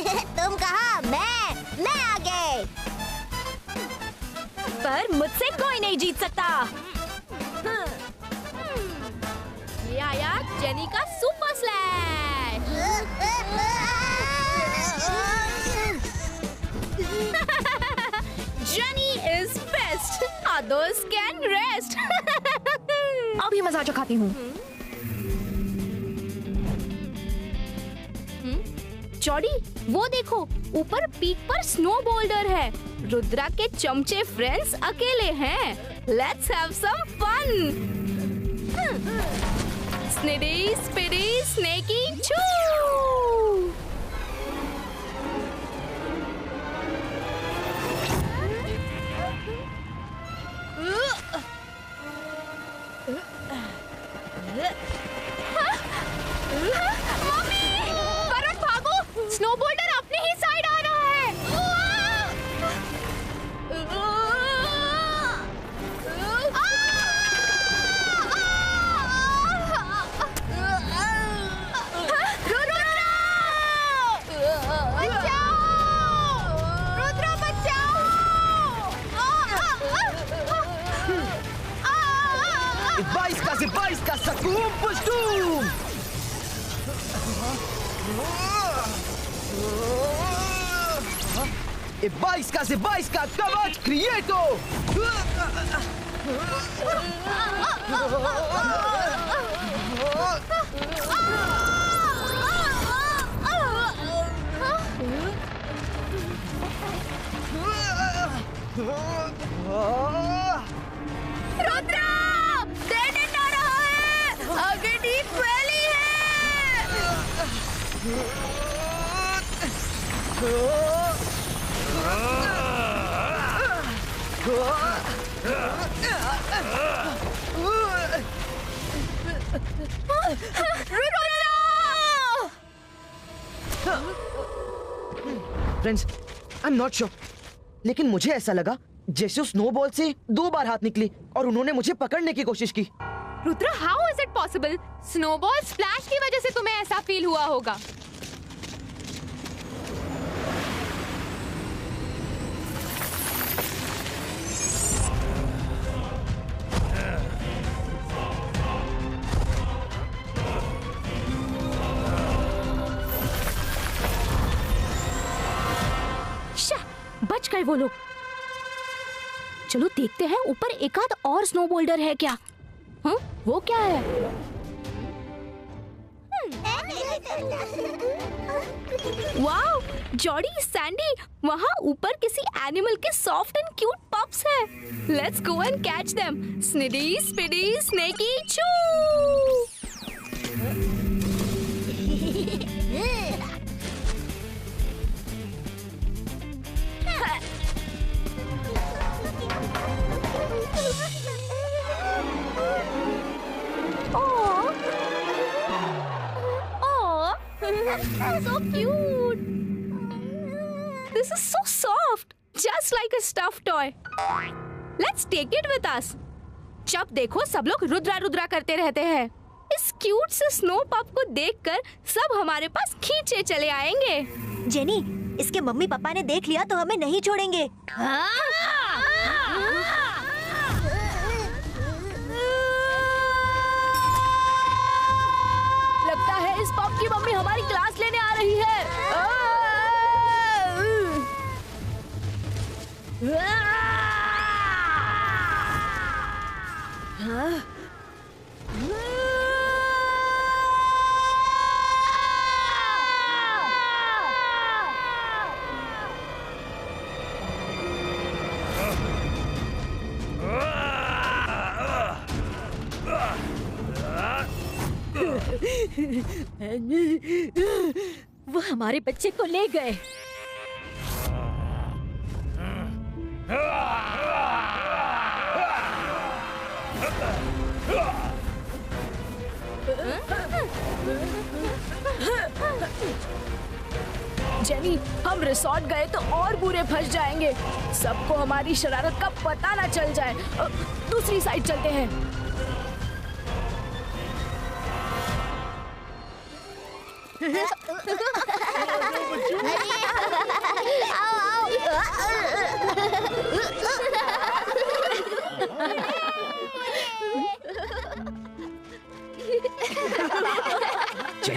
तुम कहाँ? मैं आगे। पर मुझसे कोई नहीं जीत सकता। ये आया जेनी का super slash. Jenny is best, others can rest। अभी मजा चखाती हूँ। चौड़ी, वो देखो ऊपर पीक पर स्नो बोल्डर है। रुद्रा के चमचे फ्रेंड्स अकेले हैं। Let's have some fun. स्निडी स्पिडी स्नेकी चू। स्नो बोल्डर अपने ही साइड आ रहा है। रुद्रा बचाओ! Ibaiska, Sakum Pustum! Ibaiska, Kavach Krieto! Rudra! डेड आ रहा है! आगे deep valley friends, I am not sure, लेकिन मुझे ऐसा लगा जैसे उस स्नोबॉल से 2 बार हाथ निकली और उन्होंने मुझे पकड़ने की कोशिश की। Rudra, how is it possible? Snowball splash की वजह से तुम्हें ऐसा फील हुआ होगा। बच गए वो लोग। चलो देखते हैं ऊपर एक आध और स्नो बोल्डर है क्या। हाँ, वो क्या है? वाओ, जॉडी, सैंडी, वहाँ ऊपर किसी एनिमल के सॉफ्ट एंड क्यूट पप्स हैं। Let's go and catch them. स्निडी स्पिडी स्नेकी चू। So cute. This is so soft, just like a stuffed toy. Let's take it with us. जब देखो सब लोग रुद्रा रुद्रा करते रहते हैं। इस क्यूट से स्नो पप को देखकर सब हमारे पास खींचे चले आएंगे। जेनी, इसके मम्मी पापा ने देख लिया तो हमें नहीं छोड़ेंगे। लगता है इस पप की मम्मी हमारी क्लास लेने आ रही है। वो हमारे बच्चे को ले गए। जेनी, हम रिसोर्ट गए तो और बुरे फंस जाएंगे। सबको हमारी शरारत का पता ना चल जाए। दूसरी साइड चलते हैं। जेनी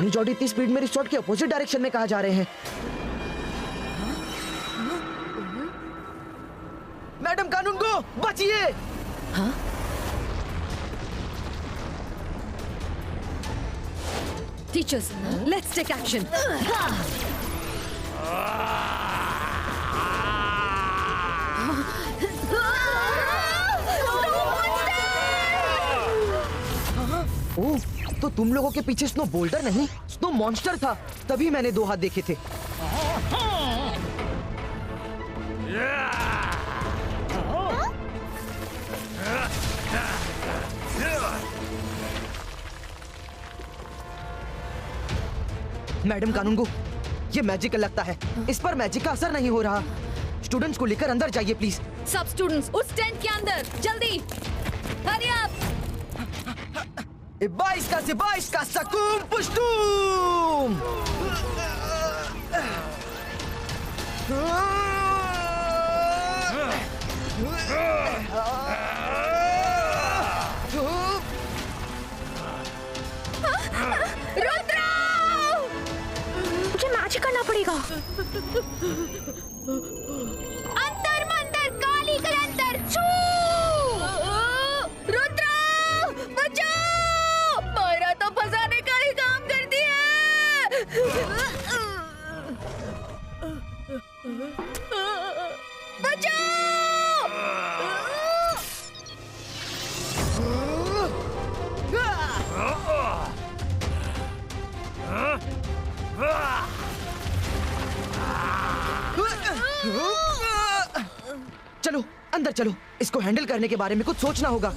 जॉडी इतनी स्पीड में रिसोर्ट के अपोजिट डायरेक्शन में कहाँ जा रहे हैं? मैडम कानून को बचिए! हाँ? Teachers, let's take action. ओह, तो तुम लोगों के पीछे स्नो बोल्डर नहीं, स्नो मॉन्स्टर था। तभी मैंने 2 हाथ देखे थे। मैडम कानूनगो, ये मैजिकल लगता है। इस पर मैजिक का असर नहीं हो रहा। स्टूडेंट्स को लेकर अंदर जाइए प्लीज। सब स्टूडेंट्स उस टेंट के अंदर, जल्दी! Hurry up! बाईस का सकूम पुश्तूम! रुद्रा! मुझे मैजिक करना पड़ेगा। अंतर मंतर काली कलंतर छू! रुद्रा! बचाओ! मायरा तो फंसाने का ही काम करती है। बचाओ! चलो अंदर चलो, इसको हैंडल करने के बारे में कुछ सोचना होगा।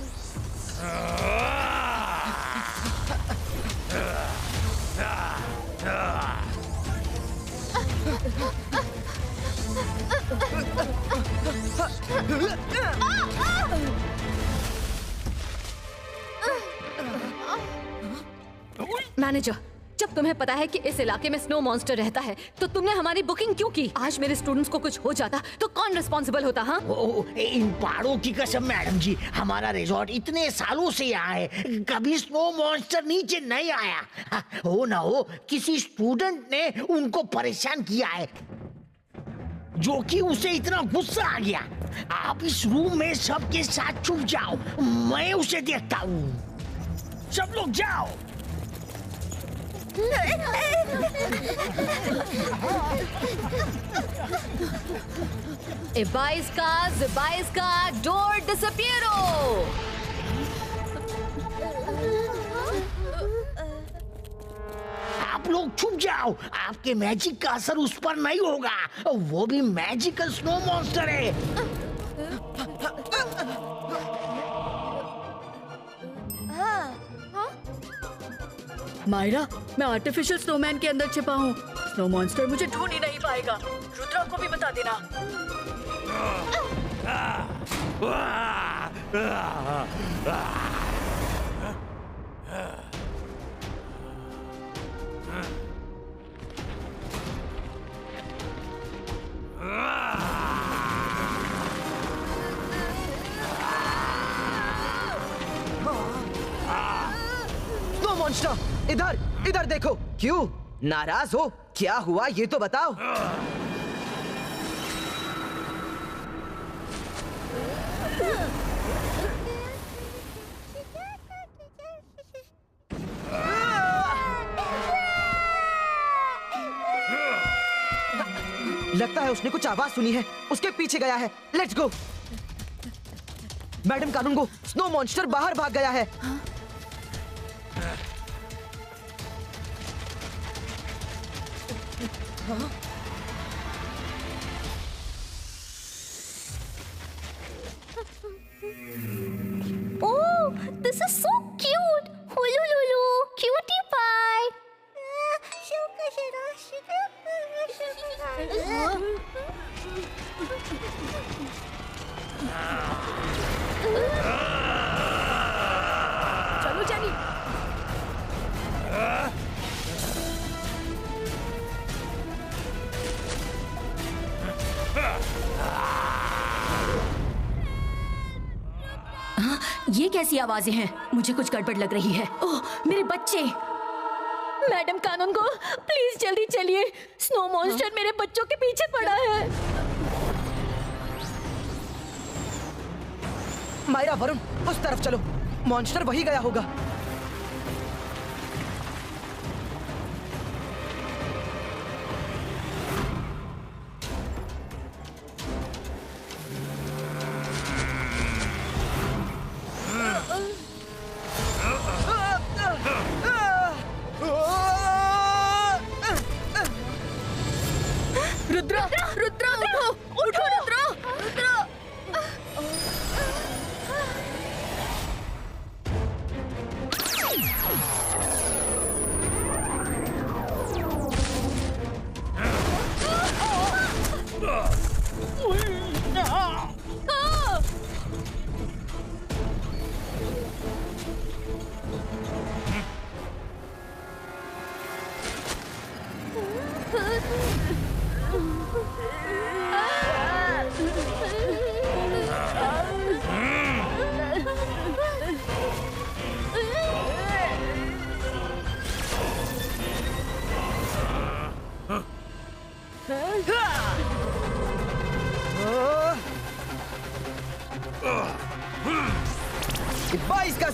मैनेजर, जब तुम्हें पता है कि इस इलाके में स्नो मॉन्स्टर रहता है, तो तुमने हमारी बुकिंग क्यों की? आज मेरे स्टूडेंट्स को कुछ हो जाता तो कौन रिस्पॉन्सिबल होता? हाँ, इन पहाड़ों की कसम मैडम जी, हमारा रिजॉर्ट इतने सालों से यहाँ है, कभी स्नो मॉन्स्टर नीचे नहीं आया। हो ना हो किसी स्टूडेंट ने उनको परेशान किया है, जो कि उसे इतना गुस्सा आ गया। आप इस रूम में सबके साथ छुप जाओ, मैं उसे देखता हूँ। सब लोग जाओ। Ibaiska, door disappearo! आप लोग छुप जाओ, आपके मैजिक का असर उस पर नहीं होगा। वो भी मैजिकल स्नो मॉन्स्टर है। मायरा, मैं आर्टिफिशियल स्नोमैन के अंदर छिपा हूँ। स्नो मॉन्स्टर मुझे ढूंढ ही नहीं पाएगा। रुद्रा को भी बता देना। स्नो मॉन्स्टर, इधर इधर देखो। क्यों नाराज हो? क्या हुआ ये तो बताओ। लगता है उसने कुछ आवाज सुनी है, उसके पीछे गया है। Let's go. Madam Kanungo, snow monster बाहर भाग गया है। Oh, this is so cute. Hulululu, cutie pie. चलो जेनी। हाँ, ये कैसी आवाजें हैं? मुझे कुछ गड़बड़ लग रही है। ओह, मेरे बच्चे! मैडम कानून को प्लीज जल्दी चलिए, स्नो मॉन्स्टर मेरे बच्चों के पीछे पड़ा है। मायरा, वरुण, उस तरफ चलो, मॉन्स्टर वही गया होगा। रुद्रा, रुद्रा, उठो, उठो रुद्रा, रुद्रा।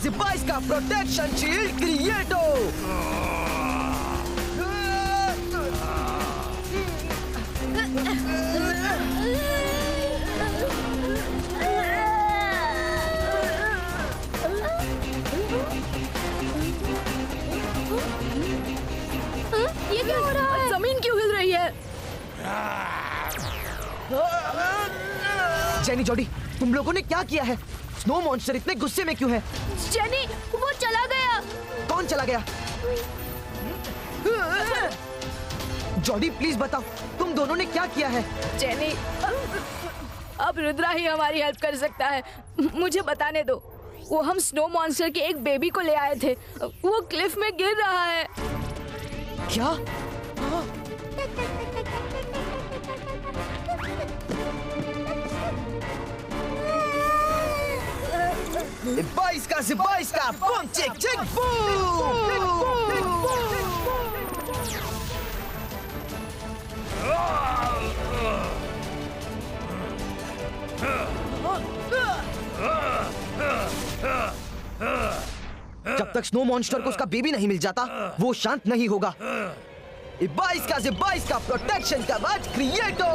Device का प्रोटेक्शन शील्ड क्रिएटो। ये क्या हो रहा है? जमीन क्यों हिल रही है? जेनी, जॉडी, तुम लोगों ने क्या किया है? स्नो मॉन्स्टर इतने गुस्से में क्यों है? जेनी, वो चला गया। कौन चला गया? जॉडी, प्लीज बताओ, तुम दोनों ने क्या किया है? जेनी, अब रुद्रा ही हमारी हेल्प कर सकता है। मुझे बताने दो। वो हम स्नो मॉन्स्टर के एक बेबी को ले आए थे। वो क्लिफ में गिर रहा है। क्या? Device का बम चेक चेक जब तक स्नो मॉन्स्टर को उसका बेबी नहीं मिल जाता, वो शांत नहीं होगा। Device का प्रोटेक्शन का कवच क्रिएटो।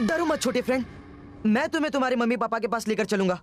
डरो मत छोटे फ्रेंड, मैं तुम्हें तुम्हारे मम्मी पापा के पास लेकर चलूंगा।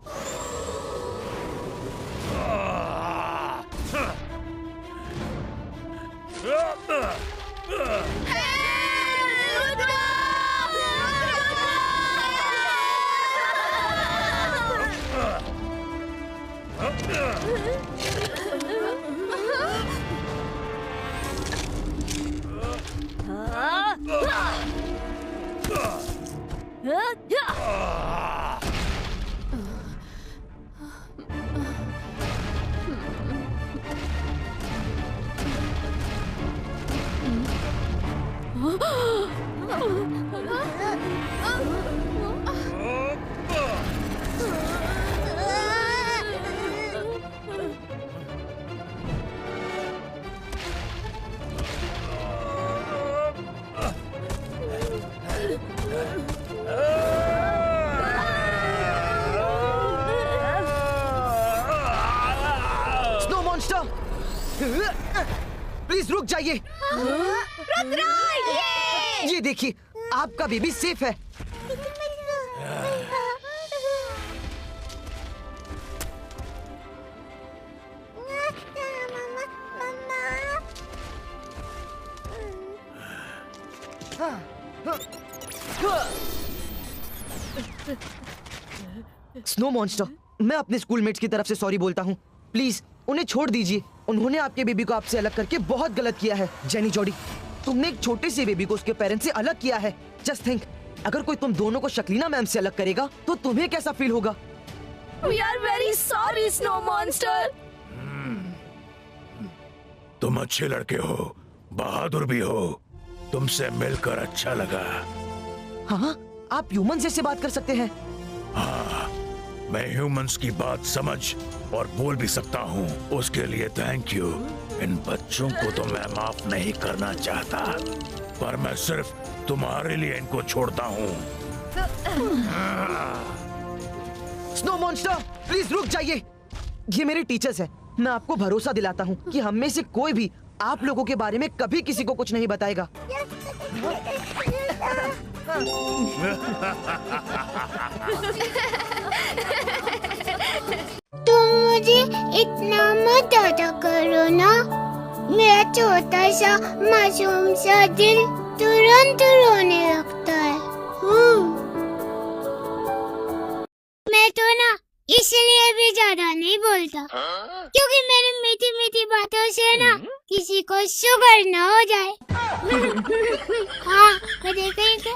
मॉन्स्टर, प्लीज रुक जाइए। ये देखिए, आपका बेबी सेफ है। स्नो मॉन्स्टर, मैं अपने स्कूलमेट्स की तरफ से सॉरी बोलता हूँ। प्लीज उन्हें छोड़ दीजिए। उन्होंने आपके बेबी को आपसे अलग करके बहुत गलत किया है। जेनी जॉडी, तुमने एक छोटे से बेबी को उसके पेरेंट्स से अलग किया है। जस्ट थिंक, अगर कोई तुम दोनों को शक्लीना मैम से अलग करेगा तो तुम्हें कैसा फील होगा? We are very sorry, Snow Monster. तुम अच्छे लड़के हो, बहादुर भी हो। तुमसे मिलकर अच्छा लगा। हाँ, आप ह्यूमन जैसे बात कर सकते हैं। हाँ, मैं ह्यूमंस की बात समझ और बोल भी सकता हूँ। उसके लिए थैंक यू। इन बच्चों को तो मैं माफ नहीं करना चाहता, पर मैं सिर्फ तुम्हारे लिए इनको छोड़ता हूँ। स्नो मॉन्स्टर, प्लीज रुक जाइए। ये मेरे टीचर्स हैं। मैं आपको भरोसा दिलाता हूँ कि हम में से कोई भी आप लोगों के बारे में कभी किसी को कुछ नहीं बताएगा। तुम मुझे इतना मत डांटा करो ना। मेरा छोटा सा मासूम सा दिल तुरंत रोने लगता है। मैं तो ना इसलिए भी ज्यादा नहीं बोलता, क्योंकि मेरी मीठी मीठी बातों से ना किसी को शुगर ना हो जाए। हाँ, मैं देखेंगे।